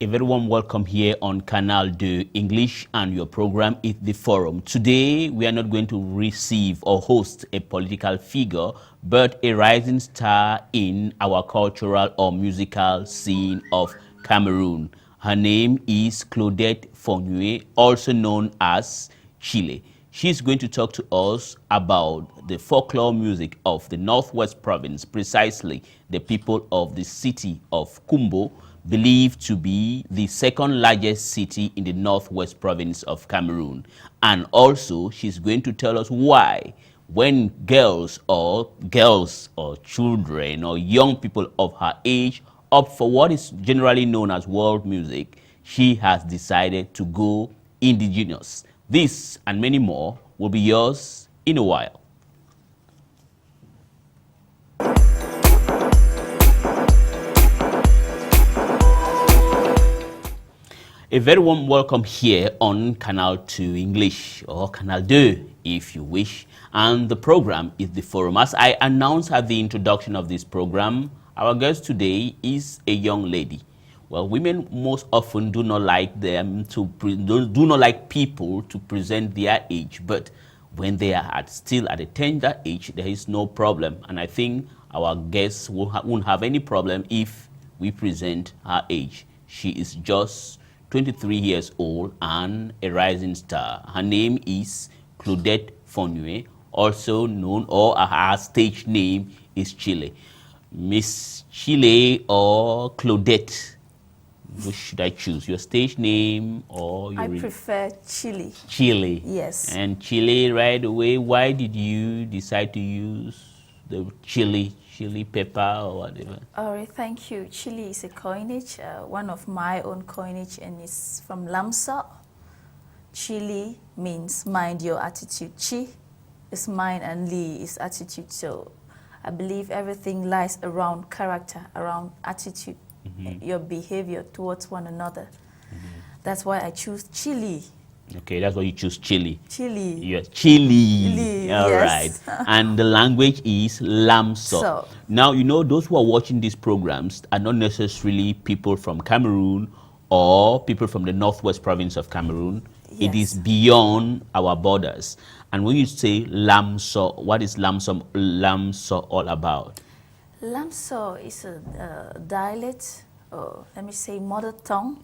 A very warm welcome here on Canal de English, and your program is The Forum. Today, we are not going to receive or host a political figure, but a rising star in our cultural or musical scene of Cameroon. Her name is Claudette Fonyuy, also known as Chilli. She's going to talk to us about the folklore music of the Northwest Province, precisely the people of the city of Kumbo, believed to be the second largest city in the Northwest Province of Cameroon. And also, she's going to tell us why when girls or children or young people of her age opt for what is generally known as world music, she has decided to go indigenous. This and many more will be yours in a while. A very warm welcome here on Canal 2 English, or Canal 2 if you wish. And the program is The Forum. As I announced at the introduction of this program, our guest today is a young lady. Well, women most often do not like do not like people to present their age, but when they are still at a tender age, there is no problem. And I think our guests won't have any problem if we present her age. She is just 23 years old and a rising star. Her name is Claudette Fonyuy, also known, or her stage name is Chilli. Miss Chilli or Claudette, which should I choose? Your stage name or your... I prefer Chilli. Chilli. Yes. And Chilli right away, why did you decide to use the chili pepper or whatever? All right, thank you. Chilli is a coinage, one of my own coinage, and it's from Lamsa. Chilli means mind your attitude. Chi is mind and li is attitude. So I believe everything lies around character, around attitude, your behavior towards one another. That's why I choose Chilli. Okay, that's why you choose Chilli. Chilli. Yes, Chilli. Chilli, All yes. right. And the language is Lamso. So, now, you know, those who are watching these programs are not necessarily people from Cameroon or people from the Northwest Province of Cameroon. yes. It is beyond our borders. And when you say Lamso, what is Lamso all about? Lamso is a dialect, or let me say mother tongue,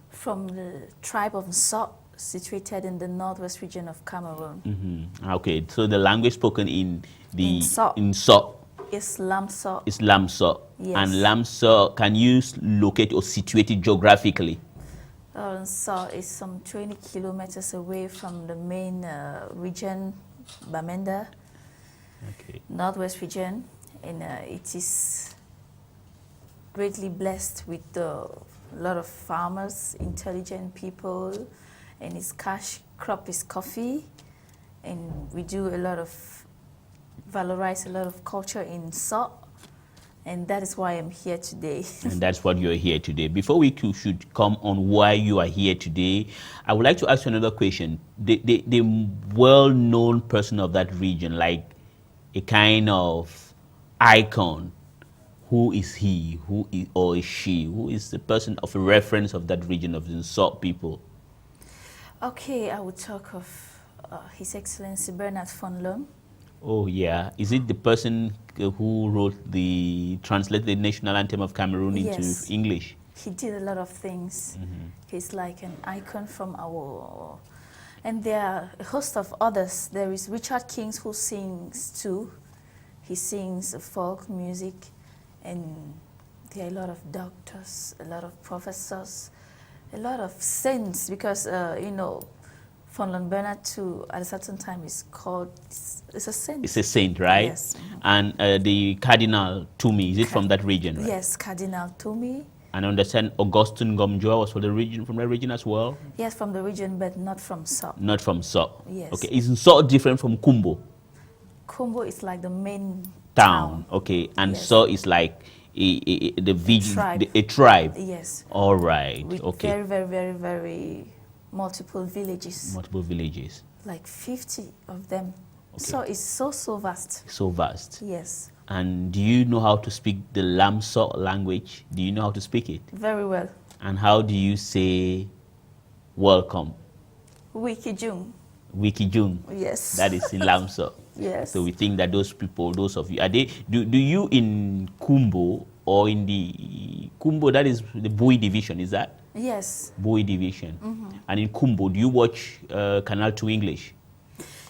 from the tribe of Nso, situated in the northwest region of Cameroon. Okay, so the language spoken in Nso. Nso It's Lamso. is Lamso. Yes. And Lamso, can you locate or situate it geographically? Nso is some 20 kilometers away from the main region, Bamenda, Okay. northwest region, and it is greatly blessed with a lot of farmers, intelligent people, and its cash crop is coffee, and we do valorize a lot of culture in Nso, and that is why I'm here today. And that's what you're here today. Before we should come on why you are here today, I would like to ask you another question. The well-known person of that region, like a kind of icon, who is he, or is she? Who is the person of reference of that region of the Nso people? Okay, I would talk of His Excellency Bernard von Loon. Oh yeah, is it the person who translated the national anthem of Cameroon into English? He did a lot of things. He's like an icon from our, and there are a host of others. There is Richard Kings, who sings too. He sings folk music, and there are a lot of doctors, a lot of professors, a lot of saints, because you know, von Loon Bernard too, at a certain time is called, it's a saint. It's a saint, right? Yes. And the Cardinal Tumi, is it from that region, right? Yes, Cardinal Tumi. And I understand Augustine Gomjoa was from the region as well? Yes, from the region, but not from Nso. Not from Nso. Yes. Okay, is Nso different from Kumbo? Kumbo is like the main Town. Okay, and yes. Nso is like a tribe. Yes. All right. With okay. very, very, very, very multiple villages. Multiple villages. Like 50 of them. Okay. So it's so vast. So vast. Yes. And do you know how to speak the Lamso language? Do you know how to speak it? Very well. And how do you say welcome? Wikijung. Wikijung. Yes. That is in Lamso. Yes. So we think that those people, those of you, are they, do you in Kumbo or in the Kumbo, that is the Bui division, is that? Yes. Bui division. And in Kumbo, do you watch Canal 2 English?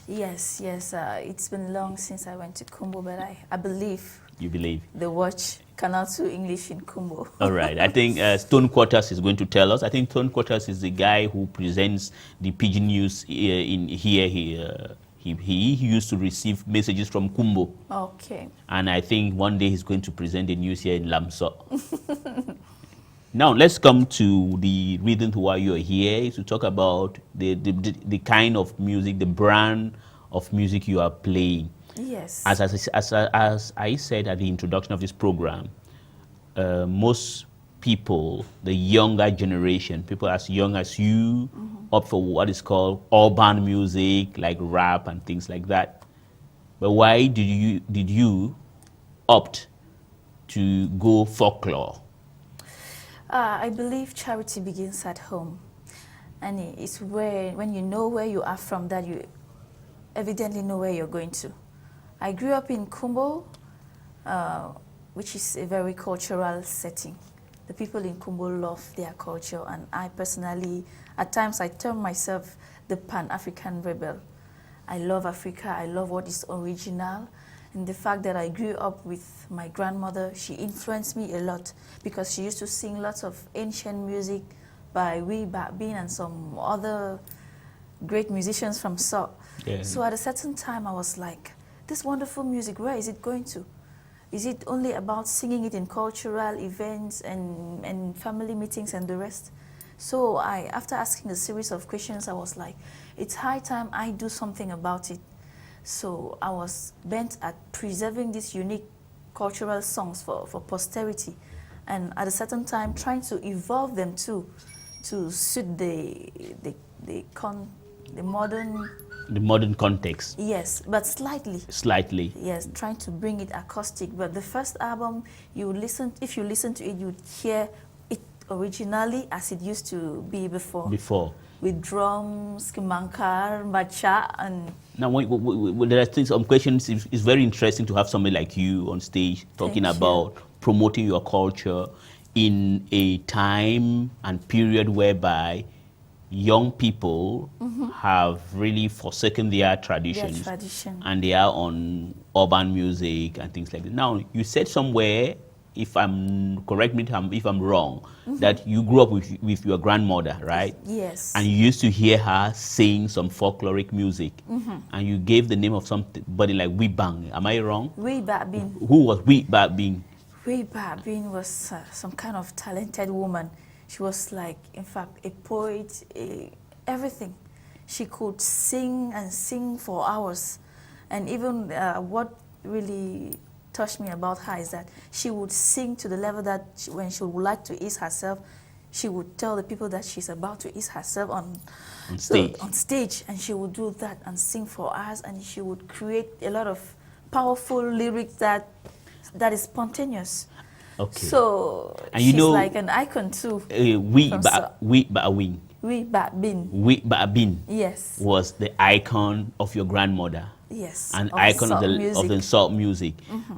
Yes, yes. It's been long since I went to Kumbo, but I believe. You believe? They watch Canal 2 English in Kumbo. All right. I think Stone Quarters is going to tell us. I think Stone Quarters is the guy who presents the Pidgin News in here. He used to receive messages from Kumbo. Okay. And I think one day he's going to present the news here in Lamso. Now, let's come to the reason why you're here, is to talk about the kind of music, the brand of music you are playing. Yes. As I said at the introduction of this program, most people, the younger generation, people as young as you, opt for what is called urban music, like rap and things like that. But why did you opt to go folklore? I believe charity begins at home. And it's when you know where you are from, that you evidently know where you're going to. I grew up in Kumbo, which is a very cultural setting. The people in Kumbo love their culture, and I personally, at times I term myself the Pan-African rebel. I love Africa, I love what is original, and the fact that I grew up with my grandmother, she influenced me a lot because she used to sing lots of ancient music by Wee Bin and some other great musicians from So. Yeah. So at a certain time I was like, this wonderful music, where is it going to? Is it only about singing it in cultural events and family meetings and the rest? So after asking a series of questions, I was like, it's high time I do something about it. So I was bent at preserving these unique cultural songs for posterity, and at a certain time trying to evolve them too, to suit the modern context. Yes, but slightly. Slightly. Yes, trying to bring it acoustic. But the first album, if you listen to it, you'd hear it originally as it used to be before. With drums, kimankar, macha, and... Now, there are some questions. It's very interesting to have somebody like you on stage talking about promoting your culture in a time and period whereby young people have really forsaken their traditions, and they are on urban music and things like that. Now, you said somewhere, correct me if I'm wrong, that you grew up with your grandmother, right? Yes. And you used to hear her sing some folkloric music, and you gave the name of somebody like Wee Bang. Am I wrong? Wee Bin. Who was Wee Bin? Wee Bin was some kind of talented woman. She was like, in fact, a poet, everything. She could sing and sing for hours. And even what really touched me about her is that she would sing to the level that when she would like to ease herself, she would tell the people that she's about to ease herself on stage, and she would do that and sing for hours, and she would create a lot of powerful lyrics that is spontaneous. Okay. So and she's like an icon too. Wee Bin. Yes. Was the icon of your grandmother. Yes. An icon of the salt music.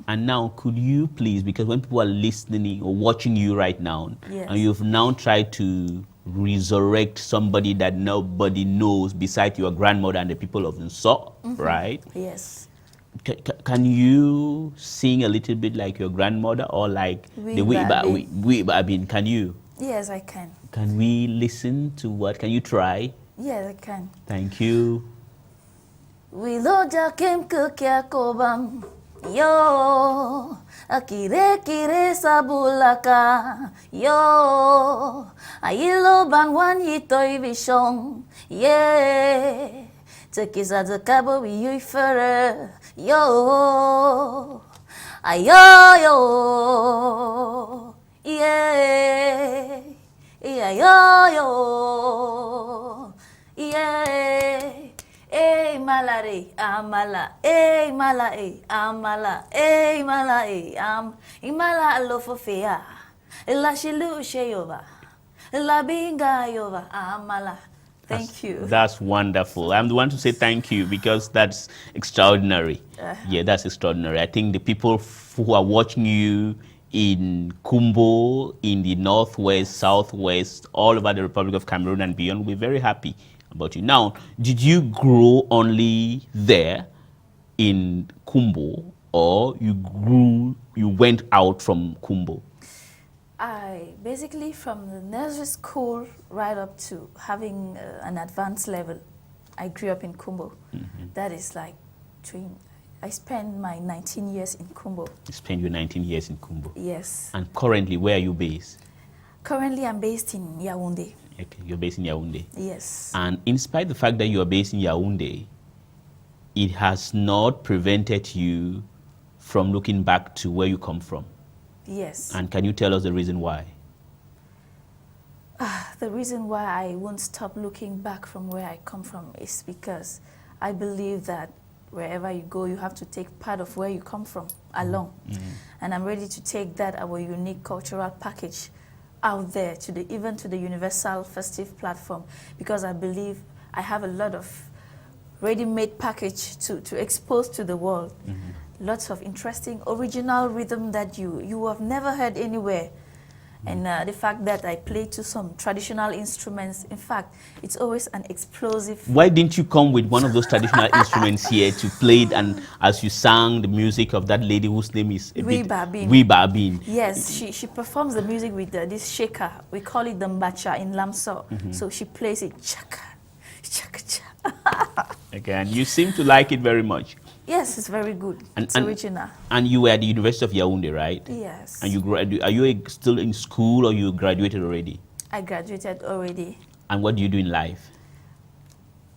And now, could you please, because when people are listening or watching you right now, and you've now tried to resurrect somebody that nobody knows besides your grandmother and the people of the salt, right? Yes. Can you sing a little bit like your grandmother, or like the Wee Bin? Can you? Yes, I can. Can we listen to what? Can you try? Yes, I can. Thank you. Wiloja kem ke kya kobam yo akire kire sabulaka yo ayilo banwan yitoi vishong ye tekiza de kabo wi fere yo ayo yo yeah yo yeah. Hey, my Malare, amala, eh, mala, eh, amala, eh, mala, eh, imala alofofea, la shilu sheyova, la binga yova, amala. Thank you. That's wonderful. I'm the one to say thank you because that's extraordinary. Yeah, that's extraordinary. I think the people who are watching you in Kumbo, in the northwest, southwest, all over the Republic of Cameroon and beyond will be very happy about you. Now, did you grow only there in Kumbo, or you went out from Kumbo? I basically from the nursery school right up to having an advanced level, I grew up in Kumbo. That is like I spent my 19 years in Kumbo. You spent your 19 years in Kumbo? Yes. And currently, where are you based? Currently, I'm based in Yaoundé. Okay, you're based in Yaoundé. Yes. And in spite of the fact that you are based in Yaoundé, it has not prevented you from looking back to where you come from. Yes. And can you tell us the reason why? The reason why I won't stop looking back from where I come from is because I believe that wherever you go, you have to take part of where you come from along. And I'm ready to take that, our unique cultural package, out there, even to the universal festive platform, because I believe I have a lot of ready-made package to expose to the world. Lots of interesting original rhythm that you have never heard anywhere. And the fact that I play to some traditional instruments, in fact, it's always an explosive. Why didn't you come with one of those traditional instruments here to play it, and as you sang the music of that lady whose name is Wee Yes, she performs the music with this shaker. We call it the mbacha in Lamso. So she plays it chaka, chaka, chaka. Okay, and you seem to like it very much. Yes, it's very good. It's original. And you were at the University of Yaoundé, right? Yes. And are you still in school, or you graduated already? I graduated already. And what do you do in life?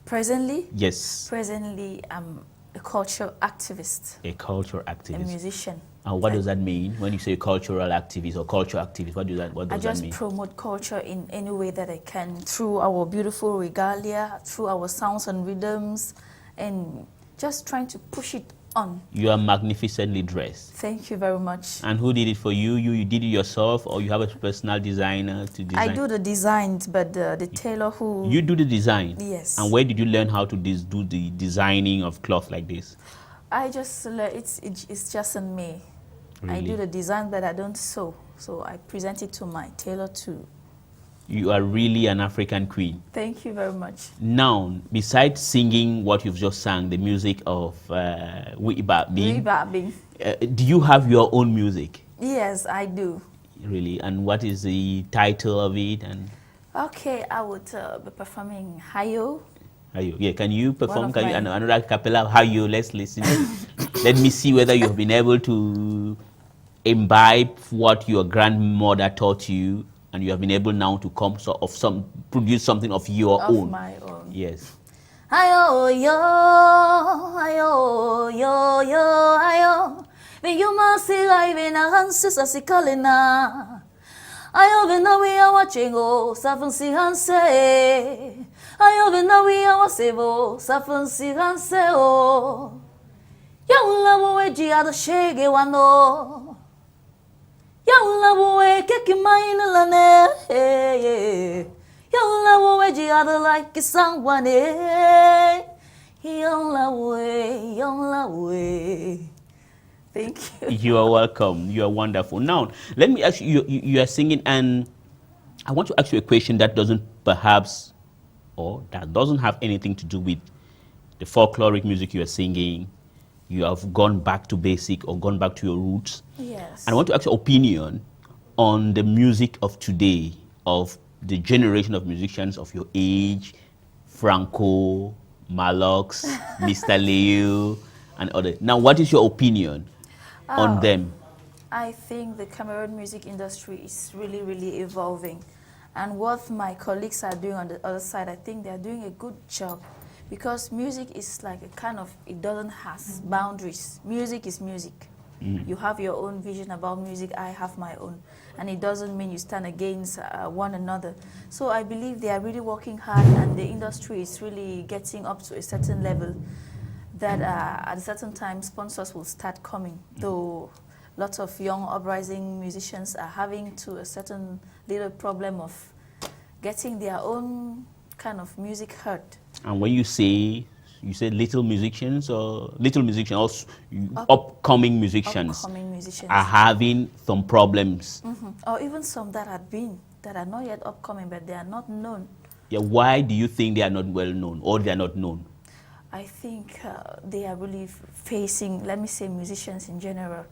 Presently? Yes. Presently, I'm a cultural activist. A cultural activist. A musician. And what does that mean when you say cultural activist or cultural activist? What does that mean? I just promote culture in any way that I can, through our beautiful regalia, through our sounds and rhythms, and just trying to push it on. You are magnificently dressed. Thank you very much. And who did it for you? You did it yourself, or you have a personal designer to design? I do the designs, but the tailor who... You do the design? Yes. And where did you learn how to do the designing of cloth like this? I just, it's just in me. Really? I do the design, but I don't sew. So I present it to my tailor too. You are really an African queen. Thank you very much. Now, besides singing what you've just sang, the music of Wee-Ba-Bing, do you have your own music? Yes, I do. Really? And what is the title of it? And okay, I would be performing Hayo. Hayo. Yeah, can you perform another cappella of Hayo? Let's listen. Let me see whether you've been able to imbibe what your grandmother taught you, and you have been able now to produce something of your own. Of my own. Yes. Ayo yo, ayo yo yo, ayo. Me you must see live in a hands as a kalina. Ayo vena we are watching oh, safan si hanse. Ayo vena we are watching oh, safan si hanse oh. Young love we ji ada shege wano. Young love we keki mine lane. Young love we ji ada like someone eh. Young love we. Thank you. You are welcome. You are wonderful. Now, let me ask you, you are singing, and I want to ask you a question that doesn't perhaps, or that doesn't have anything to do with the folkloric music you are singing. You have gone back to basic or gone back to your roots. Yes. And I want to ask your opinion on the music of today, of the generation of musicians of your age, Franco, Malox, Mr. Leo, and others. Now, what is your opinion on them? I think the Cameroon music industry is really, really evolving. And what my colleagues are doing on the other side, I think they're doing a good job. Because music is like a kind of, it doesn't have boundaries. Music is music. You have your own vision about music, I have my own. And it doesn't mean you stand against one another. So I believe they are really working hard, and the industry is really getting up to a certain level. that at a certain time sponsors will start coming, though lots of young uprising musicians are having to a certain little problem of getting their own kind of music heard. And when you say little musicians or upcoming musicians are having some problems. Or even some that are not yet upcoming, but they are not known. Yeah, why do you think they are not well known or they are not known? I think they are really facing, let me say musicians in general,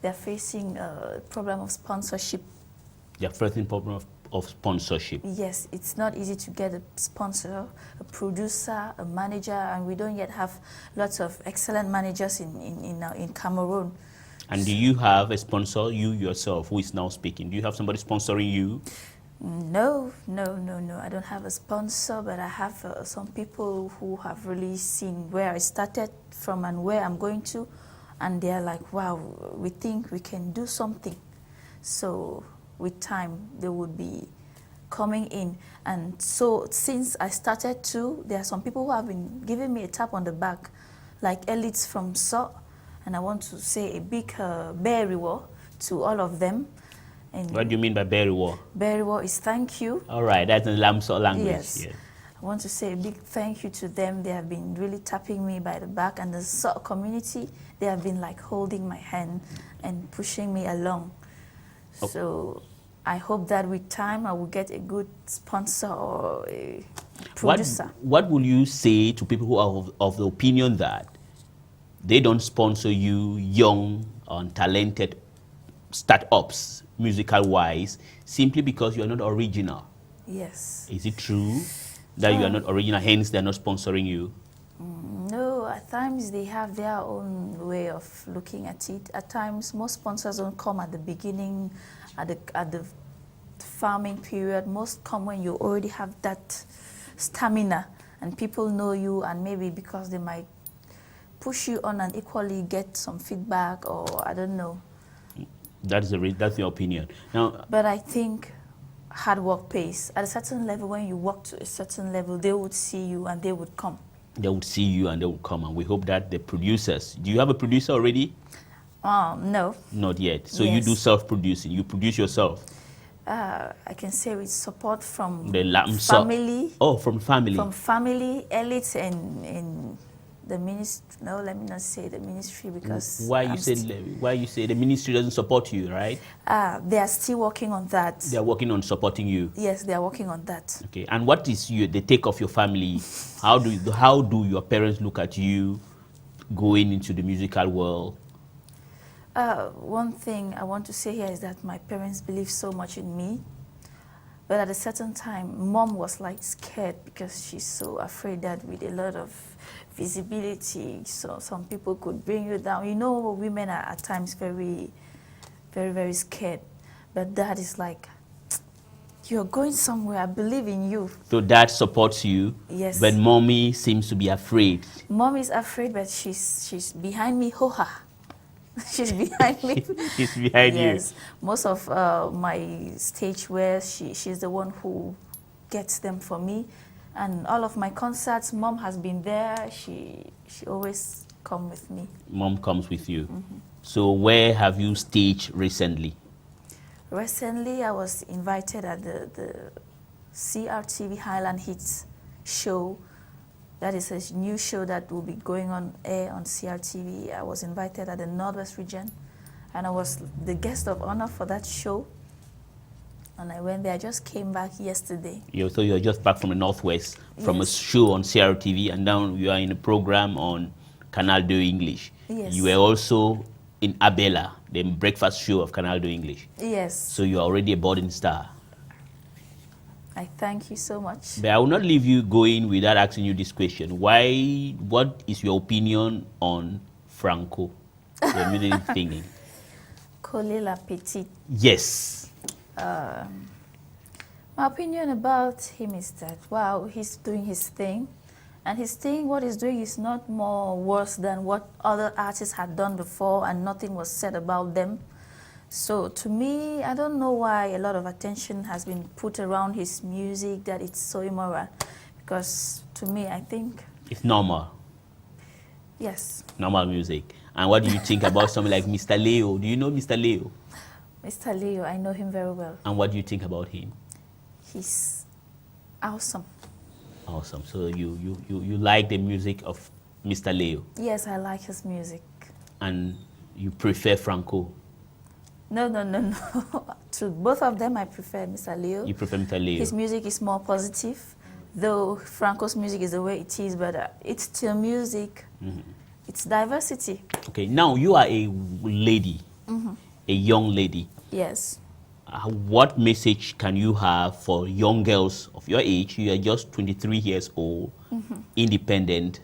they're facing a problem of sponsorship. They're facing problem of sponsorship. Yes, it's not easy to get a sponsor, a producer, a manager, and we don't yet have lots of excellent managers in Cameroon. And do you have a sponsor, you yourself, who is now speaking? Do you have somebody sponsoring you? No. I don't have a sponsor, but I have some people who have really seen where I started from and where I'm going to, and they're like, wow, we think we can do something. So with time, they would be coming in. And so since I started to, there are some people who have been giving me a tap on the back, like elites from So, and I want to say a big buriwo to all of them. And what do you mean by buriwo? Buriwo is thank you. All right, that's in Lamso language. Yes. I want to say a big thank you to them. They have been really tapping me by the back, and the So community, they have been like holding my hand and pushing me along. Okay. So I hope that with time I will get a good sponsor or a producer. What will you say to people who are of the opinion that they don't sponsor you, young and talented startups, musical-wise, simply because you are not original? Yes. Is it true that you are not original, hence they are not sponsoring you? No, at times they have their own way of looking at it. At times, most sponsors don't come at the beginning, at the farming period. Most come when you already have that stamina and people know you, and maybe because they might push you on and equally get some feedback, or I don't know. That's your opinion. Now, but I think hard work pays. At a certain level, when you work to a certain level, they would see you and they would come. They would see you and they would come, and we hope that the producers. Do you have a producer already? No. Not yet. So yes. You do self-producing. You produce yourself. I can say with support from the family. Oh, from family. From family, elites, and the ministry. No, let me not say the ministry, because why you say the ministry doesn't support you, right? They are still working on that. They are working on supporting you. Yes, they are working on that. Okay, and what is the take of your family? How do your parents look at you going into the musical world? One thing I want to say here is that my parents believe so much in me, but at a certain time, Mom was like scared because she's so afraid that with a lot of visibility, so some people could bring you down. You know, women are at times very, very, very scared. But Dad is like, you're going somewhere, I believe in you. So Dad supports you, yes. But Mommy seems to be afraid. Mom is afraid, but she's behind me, ho-ha. She's behind me. She's behind you. Yes, most of my stage wear, she's the one who gets them for me. And all of my concerts, Mom has been there. She always comes with me. Mom comes with you. Mm-hmm. So where have you staged recently? Recently, I was invited at the CRTV Highland Hits show. That is a new show that will be going on air on CRTV. I was invited at the Northwest region, and I was the guest of honor for that show. And I went there. I just came back yesterday. So you're just back from the Northwest, from yes. a show on CRTV, and now you are in a program on Canal de English. Yes. You were also in Abela, the breakfast show of Canal de English. Yes. So you're already a budding star. I thank you so much. But I will not leave you going without asking you this question. What is your opinion on Franco, the music singing? Coller la petite. Yes. My opinion about him is that, wow, he's doing his thing. And his thing, what he's doing is not more worse than what other artists had done before, and nothing was said about them. So to me, I don't know why a lot of attention has been put around his music, that it's so immoral. Because to me, I think... It's normal. Yes. Normal music. And what do you think about something like Mr. Leo? Do you know Mr. Leo? Mr. Leo, I know him very well. And what do you think about him? He's awesome. Awesome. So you like the music of Mr. Leo? Yes, I like his music. And you prefer Franco? No. To both of them, I prefer Mr. Leo. You prefer Mr. Leo? His music is more positive, though Franco's music is the way it is, but it's still music. It's diversity. Okay, now you are a lady, a young lady. Yes. What message can you have for young girls of your age? You are just 23 years old, independent,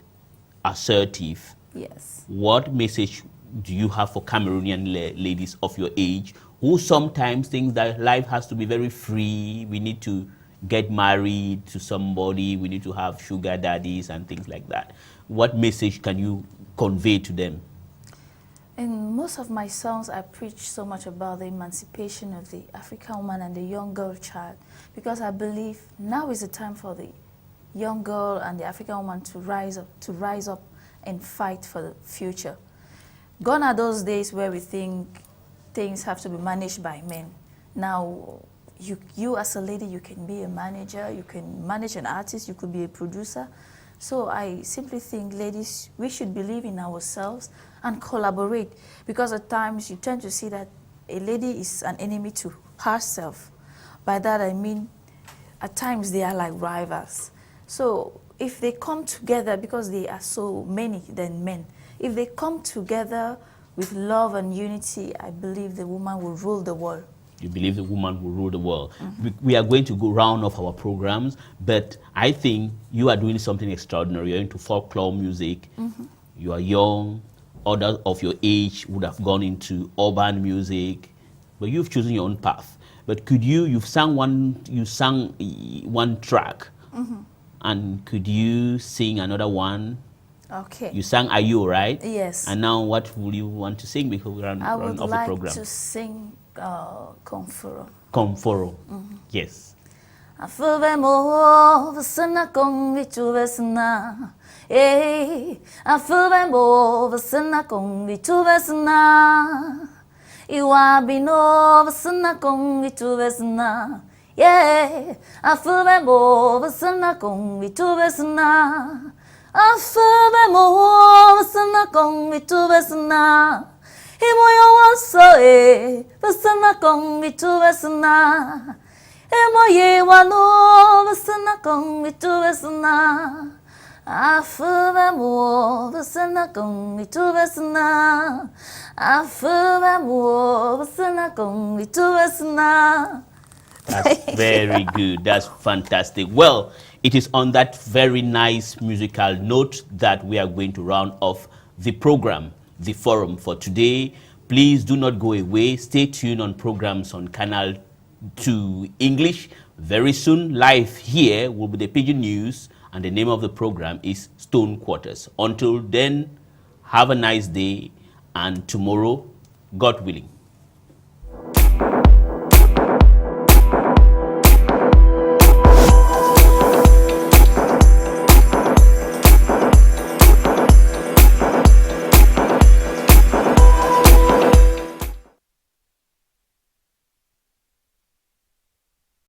assertive. Yes. What message do you have for Cameroonian ladies of your age who sometimes think that life has to be very free? We need to get married to somebody. We need to have sugar daddies and things like that. What message can you convey to them? In most of my songs, I preach so much about the emancipation of the African woman and the young girl child, because I believe now is the time for the young girl and the African woman to rise up and fight for the future. Gone are those days where we think things have to be managed by men. Now, you as a lady, you can be a manager, you can manage an artist, you could be a producer. So I simply think, ladies, we should believe in ourselves and collaborate, because at times you tend to see that a lady is an enemy to herself. By that I mean, at times they are like rivals. So if they come together, because they are so many than men, if they come together with love and unity, I believe the woman will rule the world. You believe the woman will rule the world. We are going to go round off our programs, but I think you are doing something extraordinary. You're into folklore music. You are young. Others of your age would have gone into urban music, but you've chosen your own path. But could you sang one track, and could you sing another one? Okay. You sang Are You, right? Yes. And now what will you want to sing before we run off the program? I would like to sing Conforo. Conforo. Yes. Afuvemo vasana kongi chuvesna. Eh, afuvemo vasana kongi chuvesna. Iwabino vasana kongi chuvesna. Yeah, afuvemo vasana kongi chuvesna. Afuvemo vasana kongi chuvesna. Imoyo wanso vasana kongi chuvesna. Emoye wano vasana kongi chuvesna. Afuvemo vasana kongi chuvesna. Afuvemo vasana kongi chuvesna. That's very good. That's fantastic. Well, it is on that very nice musical note that we are going to round off the program, the forum for today. Please do not go away. Stay tuned on programs on Canal to English. Very soon, live here will be the Pigeon News, and the name of the program is Stone Quarters. Until then, have a nice day, and tomorrow, God willing,